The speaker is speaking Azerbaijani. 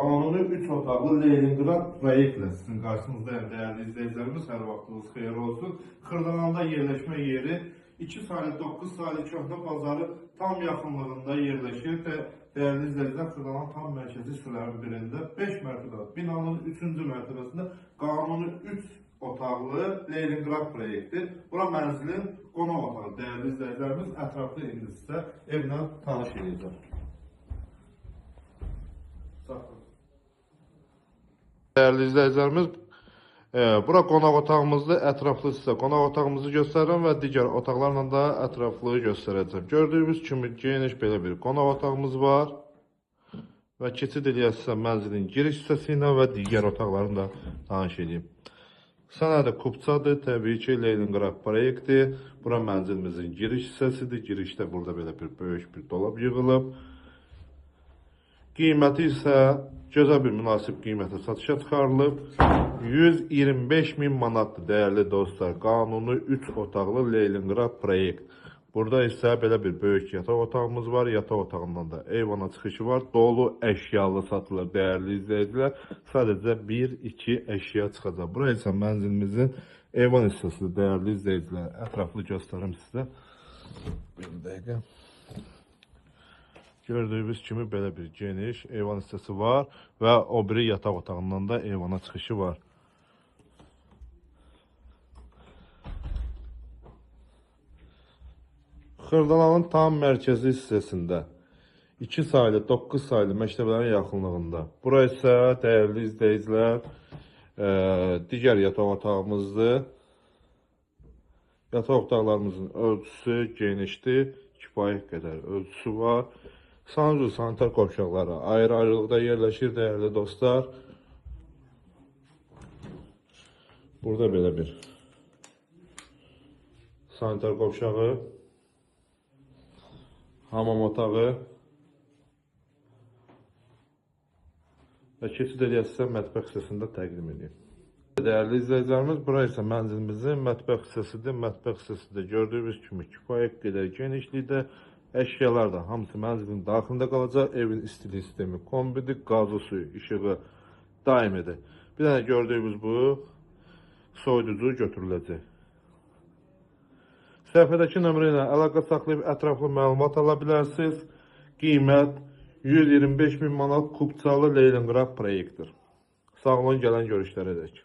Qanuni 3 otaqlı Leningrad proyektlə sizin qarşınızdayım dəyərli izləyicilərimiz. Hər vaxtınız xeyir olsun. Xırdalanda yerləşmə yeri 2 saylı 9 saylı köhnə bazarı tam yaxınlığında yerləşir. Dəyərli izləyicilər, Xırdalanın tam mərkəzi hissələrin birində 5 mərtəbəli binanın 3-cü mərtəbəsində qanuni 3 otaqlı Leningrad proyekti. Bura mənzilin qonaq otağı. Dəyərli izləyicilərimiz, ətraflı indi sizə evlə tanış edəcəm. Dəyərli izləyicilərimiz, bura qonaq otağımızdır. Ətraflı sizə qonaq otağımızı göstərirəm və digər otaqlarla da ətraflı göstərəcəm. Gördüyünüz kimi geniş belə bir qonaq otağımız var və keçid eləyək sizə mənzilin giriş hissəsi ilə və digər otaqlarını da tanış edeyim. Sənədi Kupçadır, təbii ki, Leningrad proyekti. Bura mənzilimizin giriş hissəsidir. Girişdə burada belə bir böyük bir dolab yığılıb. Qiyməti isə gözəl bir münasib qiymətə satışa çıxarılıb. 125.000 manatdır, dəyərli dostlar. Qanuni 3 otaqlı Leningrad proyekt. Burada isə belə bir böyük yataq otağımız var. Yataq otağından da eyvana çıxışı var. Dolu əşyalı satılır, dəyərli izləyicilər. Sadəcə 1-2 əşya çıxacaq. Bura isə mənzilimizin eyvan hissəsidir, dəyərli izləyicilər. Ətraflı göstərim sizə. Bir dəqiqə. Gördüyünüz kimi belə bir geniş eyvan hissəsi var və o biri yataq otağından da eyvana çıxışı var. Xırdalanın tam mərkəzi hissəsində 2 saylı, 9 saylı məktəblərin yaxınlığında. Bura isə dəyərli izləyicilər digər yataq otağımızdır. Yataq otaqlarımızın ölçüsü genişdir, kifayət qədər ölçüsü var. Sanuzlu sanitar qovşaqları ayrı-ayrılıqda yerləşir, dəyərli dostlar. Burada belə bir sanitar qovşağı, hamam otağı və keçid eləyək sizə mətbəx hissəsində təqdim edeyim. Dəyərli izləyicilərimiz, bura isə mənzilimizin mətbəx hissəsidir. Mətbəx hissəsində gördüyünüz kimi kifayət qədər genişlikdə əşyalar da hamısı mənzilin daxilində qalacaq. Evin istilik sistemi kombidir, qazı suyu, işığı daimidir. Bir dənə gördüyünüz bu soyuducu götürüləcək. Səhifədəki nömrə ilə əlaqə saxlayıb ətraflı məlumat ala bilərsiniz. Qiymət 125.000 manat Kupçalı Leningrad proyektdir. Sağ olun, gələn görüşlərə dək.